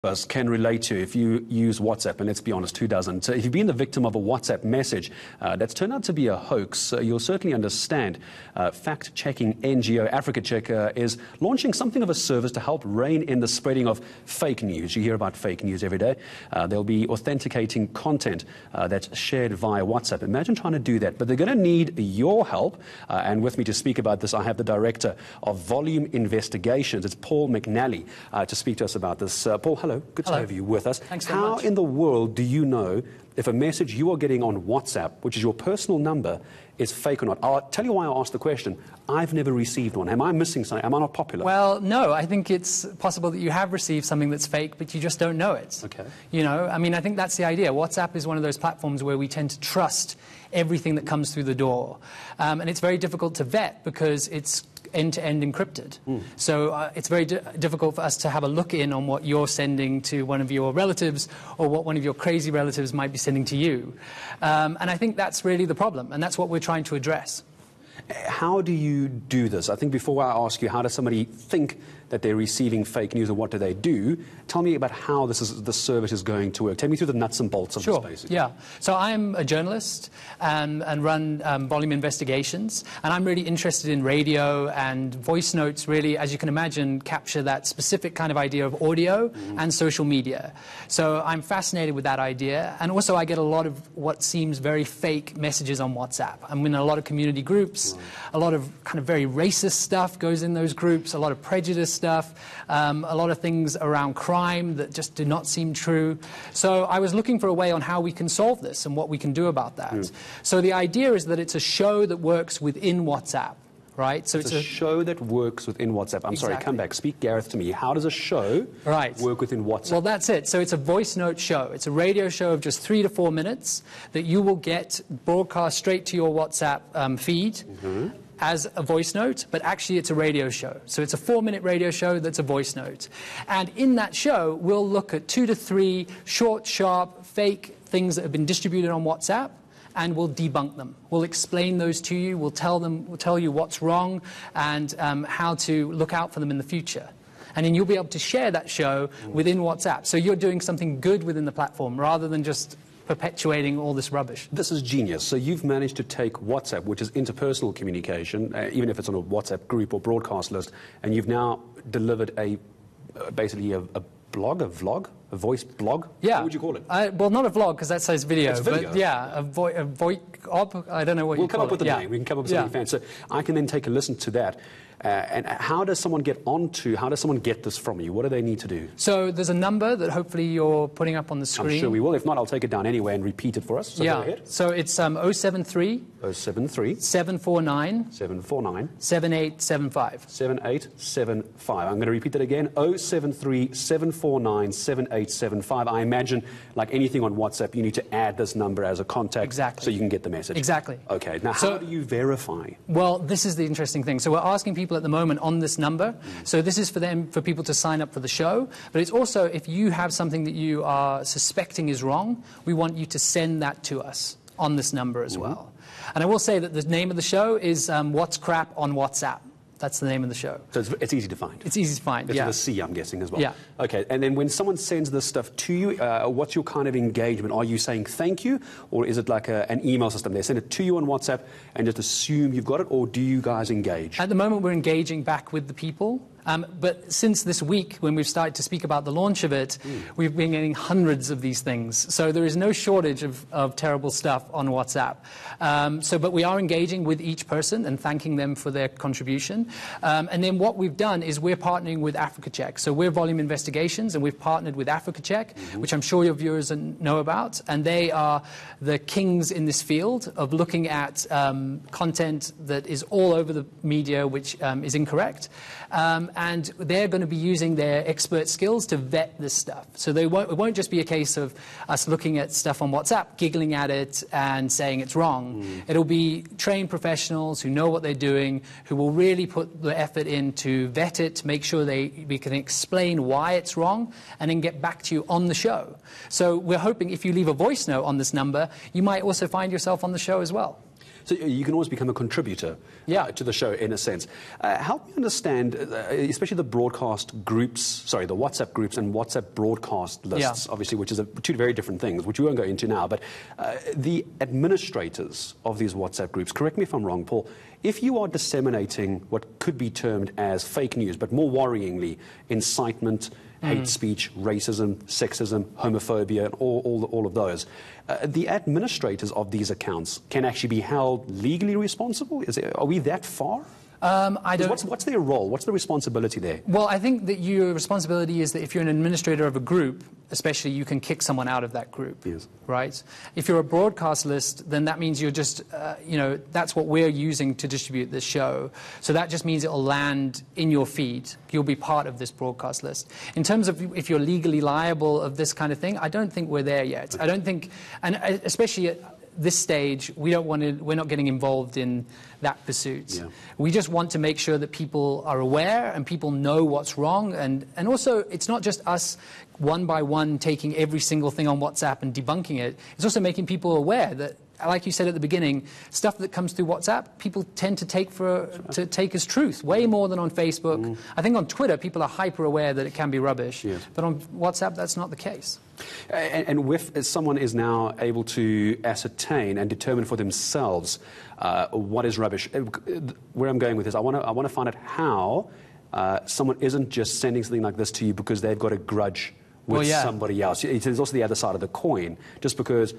Us can relate to if you use WhatsApp, and let's be honest, who doesn't? If you've been the victim of a WhatsApp message that's turned out to be a hoax, you'll certainly understand. Fact-checking NGO Africa Check is launching something of a service to help rein in the spreading of fake news. You hear about fake news every day. They'll be authenticating content that's shared via WhatsApp. Imagine trying to do that, but they're going to need your help. And with me to speak about this, I have the Director of Volume Investigations. It's Paul McNally to speak to us about this. Paul, hello. Good to have you with us. Thanks very much. How in the world do you know if a message you are getting on WhatsApp, which is your personal number, is fake or not? I'll tell you why I asked the question. I've never received one. Am I missing something? Am I not popular? Well, no. I think it's possible that you have received something that's fake, but you just don't know it. Okay. You know, I mean, I think that's the idea. WhatsApp is one of those platforms where we tend to trust everything that comes through the door. And it's very difficult to vet because it's end-to-end encrypted. So it's very difficult for us to have a look in on what you're sending to one of your relatives or what one of your crazy relatives might be sending to you. And I think that's really the problem, and that's what we're trying to address. How do you do this? I think before I ask you, how does somebody think that they're receiving fake news and what do they do? Tell me about how the service is going to work. Take me through the nuts and bolts of this, basically. Yeah. So I'm a journalist and run Volume Investigations, and I'm really interested in radio, and voice notes really, as you can imagine, capture that specific kind of idea of audio and social media. So I'm fascinated with that idea, and also I get a lot of what seems very fake messages on WhatsApp. I'm in a lot of community groups, a lot of kind of very racist stuff goes in those groups, a lot of prejudice stuff, a lot of things around crime that just do not seem true. So I was looking for a way on how we can solve this and what we can do about that. So the idea is that it's a show that works within WhatsApp. Right? So it's a show that works within WhatsApp. I'm sorry, come back. Speak, Gareth, to me. How does a show work within WhatsApp? Well, that's it. So it's a voice note show. It's a radio show of just 3 to 4 minutes that you will get broadcast straight to your WhatsApp feed as a voice note, but actually it's a radio show. So it's a 4-minute radio show that's a voice note. And in that show, we'll look at 2 to 3 short, sharp, fake things that have been distributed on WhatsApp, and we'll debunk them. We'll explain those to you. We'll tell you what's wrong and how to look out for them in the future. And then you'll be able to share that show within WhatsApp. So you're doing something good within the platform rather than just perpetuating all this rubbish. This is genius. So you've managed to take WhatsApp, which is interpersonal communication, even if it's on a WhatsApp group or broadcast list, and you've now delivered basically a blog, a vlog, a voice blog? Yeah. What would you call it? Well, not a vlog, because that says video. It's video. But yeah, a voice-ob, I don't know what you call it. We'll come up with a name. We can come up with something fancy. So I can then take a listen to that. And how does someone get this from you? What do they need to do? So there's a number that hopefully you're putting up on the screen. I'm sure we will. If not, I'll take it down anyway and repeat it for us. So go ahead. So it's 073 749 7875. 7875. I'm going to repeat that again. 073 749 7875. I imagine, like anything on WhatsApp, you need to add this number as a contact so you can get the message. Exactly. Okay. Now, how do you verify? Well, this is the interesting thing. So we're asking people at the moment on this number. So this is for people to sign up for the show. But it's also, if you have something that you are suspecting is wrong, we want you to send that to us on this number as well. And I will say that the name of the show is What's Crap on WhatsApp. That's the name of the show. So it's easy to find? It's easy to find, It's with a C, I'm guessing, as well. Yeah. Okay, and then when someone sends this stuff to you, what's your kind of engagement? Are you saying thank you, or is it like an email system? They send it to you on WhatsApp and just assume you've got it, or do you guys engage? At the moment, we're engaging back with the people. But since this week, when we've started to speak about the launch of it, we've been getting hundreds of these things. So there is no shortage of terrible stuff on WhatsApp. But we are engaging with each person and thanking them for their contribution. And then what we've done is we're partnering with Africa Check. So we're Volume Investigations, and we've partnered with Africa Check, which I'm sure your viewers know about. And they are the kings in this field of looking at content that is all over the media, which is incorrect. And they're going to be using their expert skills to vet this stuff. So it won't just be a case of us looking at stuff on WhatsApp, giggling at it and saying it's wrong. It'll be trained professionals who know what they're doing, who will really put the effort in to vet it, make sure we can explain why it's wrong, and then get back to you on the show. So we're hoping if you leave a voice note on this number, you might also find yourself on the show as well. So you can always become a contributor to the show, in a sense. Help me understand, especially the broadcast groups, sorry, the WhatsApp groups and WhatsApp broadcast lists, obviously, which is two very different things, which we won't go into now. But the administrators of these WhatsApp groups, correct me if I'm wrong, Paul, if you are disseminating what could be termed as fake news, but more worryingly, incitement, hate speech, racism, sexism, homophobia, and all of those, the administrators of these accounts can actually be held legally responsible? Are we that far? I don't. What's their role? What's the responsibility there? Well, I think that your responsibility is that if you're an administrator of a group, especially, you can kick someone out of that group. Yes. Right? If you're a broadcast list, then that means you're just, that's what we're using to distribute this show. So that just means it'll land in your feed. You'll be part of this broadcast list. In terms of if you're legally liable of this kind of thing, I don't think we're there yet. I don't think, and especially at this stage, we're not getting involved in that pursuit. Yeah. We just want to make sure that people are aware and people know what's wrong. And also, it's not just us one by one taking every single thing on WhatsApp and debunking it. It's also making people aware that, like you said at the beginning, stuff that comes through WhatsApp, people tend to take as truth, way more than on Facebook. I think on Twitter, people are hyper aware that it can be rubbish. Yes. But on WhatsApp, that's not the case. And if someone is now able to ascertain and determine for themselves what is rubbish, where I'm going with this, I want to find out how someone isn't just sending something like this to you because they've got a grudge with somebody else. There's also the other side of the coin. Just because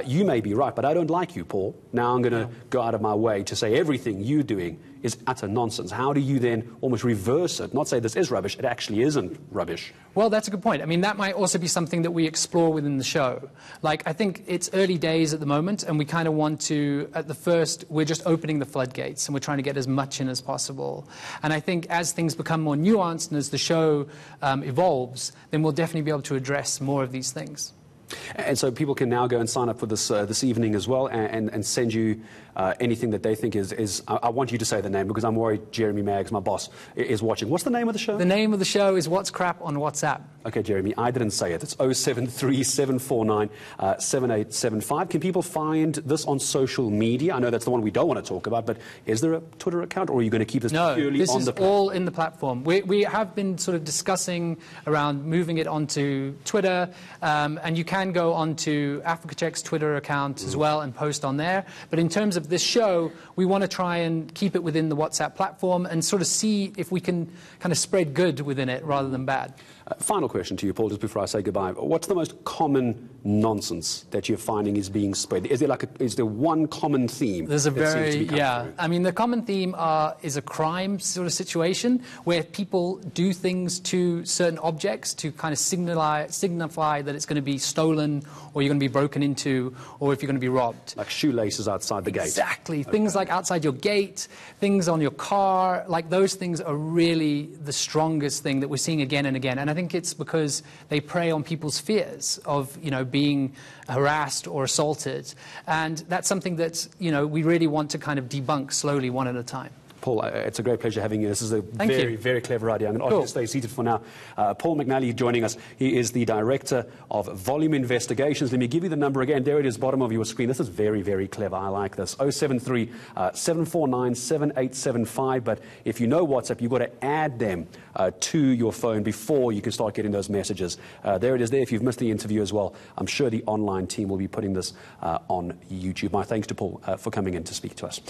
you may be right, but I don't like you, Paul. Now I'm going to go out of my way to say everything you're doing is utter nonsense. How do you then almost reverse it? Not say this is rubbish, it actually isn't rubbish. Well, that's a good point. I mean, that might also be something that we explore within the show. Like, I think it's early days at the moment, and we kind of want to, at the first, we're just opening the floodgates, and we're trying to get as much in as possible. And I think as things become more nuanced and as the show evolves, then we'll definitely be able to address more of these things. And so people can now go and sign up for this this evening as well and send you anything that they think is I want you to say the name because I'm worried Jeremy Maggs, my boss, is watching. What's the name of the show? The name of the show is What's Crap on WhatsApp. Okay, Jeremy, I didn't say it. It's 073-749-7875. Can people find this on social media? I know that's the one we don't want to talk about, but is there a Twitter account, or are you going to keep this purely on the platform? No, this is all in the platform. We have been sort of discussing around moving it onto Twitter, and you can go onto Africa Check's Twitter account as well and post on there. But in terms of this show, we want to try and keep it within the WhatsApp platform and sort of see if we can kind of spread good within it rather than bad. Final question to you, Paul, just before I say goodbye. What's the most common nonsense that you're finding is being spread? Is there one common theme? There's a I mean, the common theme is a crime sort of situation where people do things to certain objects to kind of signify that it's going to be stolen, or you're going to be broken into, or if you're going to be robbed. Like shoelaces outside the gate. Exactly. Okay. Things like outside your gate, things on your car, like those things are really the strongest thing that we're seeing again and again. And I think it's because they prey on people's fears of, being harassed or assaulted. And that's something that, we really want to kind of debunk slowly, one at a time. Paul, it's a great pleasure having you. This is a very clever idea. I'm going to ask you to stay seated for now. Paul McNally joining us. He is the Director of Volume Investigations. Let me give you the number again. There it is, bottom of your screen. This is very, very clever. I like this. 073-749-7875. But if you know WhatsApp, you've got to add them to your phone before you can start getting those messages. There it is there. If you've missed the interview as well, I'm sure the online team will be putting this on YouTube. My thanks to Paul for coming in to speak to us.